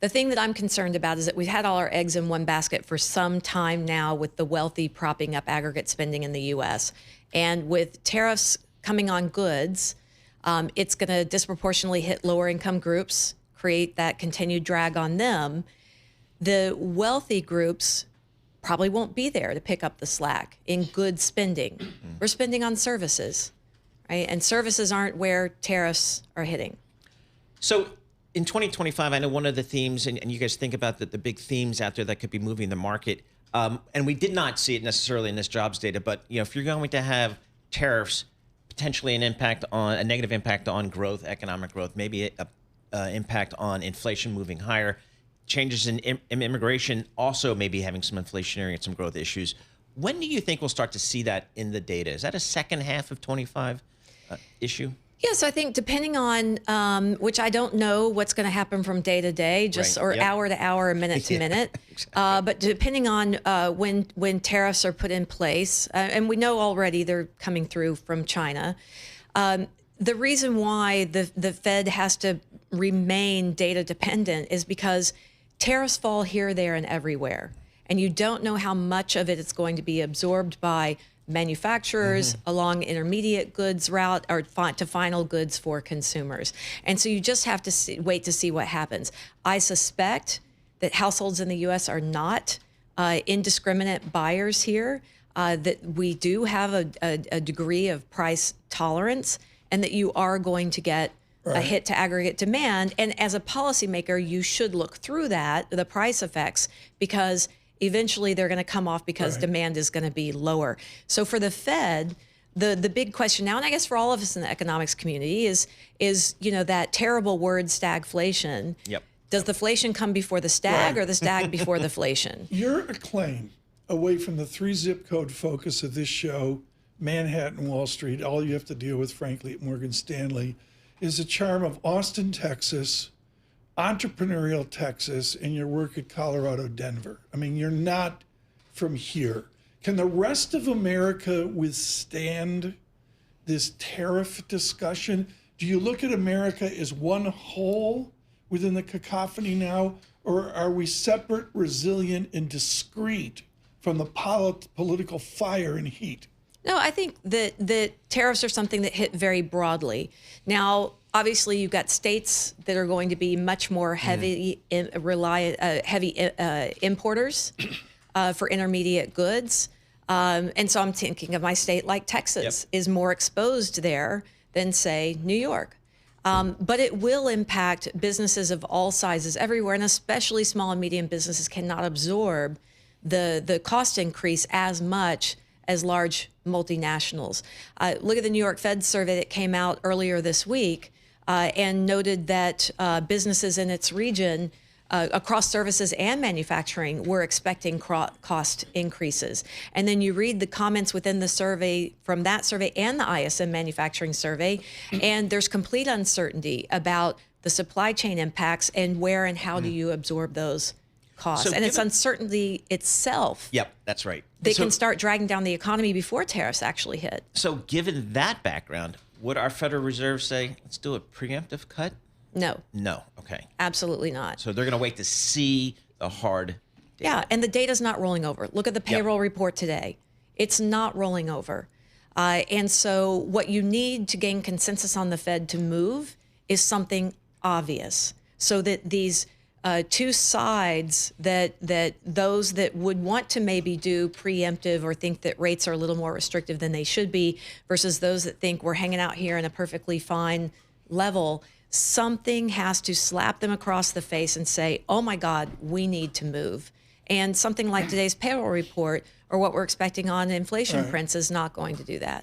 The thing that I'm concerned about is that we've had all our eggs in one basket for some time now with the wealthy propping up aggregate spending in the U.S. And with tariffs coming on goods, it's going to disproportionately hit lower income groups, create that continued drag on them. The wealthy groups probably won't be there to pick up the slack in good spending. We're spending on services, right? And services aren't where tariffs are hitting. So in 2025, I know one of the themes, and you guys think about the big themes out there that could be moving the market, and we did not see it necessarily in this jobs data, but if you're going to have tariffs, potentially a negative impact on growth, economic growth, maybe an impact on inflation moving higher. Changes in immigration also maybe having some inflationary and some growth issues. When do you think we'll start to see that in the data? Is that a second half of 25 issue? Yes, I think depending on, which I don't know what's going to happen from day to day, hour to hour, minute to minute. Exactly. But depending on when tariffs are put in place, and we know already they're coming through from China, the reason why the Fed has to remain data dependent is because tariffs fall here, there, and everywhere. And you don't know how much of it is going to be absorbed by manufacturers along intermediate goods route or to final goods for consumers. And so you just have to wait to see what happens. I suspect that households in the U.S. are not indiscriminate buyers here, that we do have a degree of price tolerance, and that you are going to get a hit to aggregate demand. And as a policymaker, you should look through that, the price effects, because eventually they're going to come off because demand is going to be lower. So for the Fed, the big question now, and I guess for all of us in the economics community, is that terrible word stagflation. Yep. Does the inflation come before the stag or the stag before the inflation? Your claim, away from the 3 zip code focus of this show, Manhattan, Wall Street, all you have to deal with, frankly, at Morgan Stanley, is the charm of Austin, Texas, entrepreneurial Texas, and your work at Colorado, Denver. I mean, you're not from here. Can the rest of America withstand this tariff discussion? Do you look at America as one whole within the cacophony now, or are we separate, resilient, and discrete from the political fire and heat? No, I think that tariffs are something that hit very broadly. Now, obviously, you've got states that are going to be much more heavy importers for intermediate goods. And so I'm thinking of my state like Texas is more exposed there than, say, New York. But it will impact businesses of all sizes everywhere, and especially small and medium businesses cannot absorb the cost increase as much as large multinationals. Look at the New York Fed survey that came out earlier this week and noted that businesses in its region across services and manufacturing were expecting cost increases. And then you read the comments within the survey from that survey and the ISM manufacturing survey, and there's complete uncertainty about the supply chain impacts and where and how do you absorb those costs. And it's uncertainty itself. Yep, that's right. They can start dragging down the economy before tariffs actually hit. So given that background, would our Federal Reserve say, let's do a preemptive cut? No. No, okay. Absolutely not. So they're going to wait to see the hard data. Yeah, and the data's not rolling over. Look at the payroll report today. It's not rolling over. And so what you need to gain consensus on the Fed to move is something obvious, so that these two sides, that those that would want to maybe do preemptive or think that rates are a little more restrictive than they should be versus those that think we're hanging out here in a perfectly fine level, something has to slap them across the face and say, oh my God, we need to move. And something like today's payroll report or what we're expecting on inflation prints is not going to do that.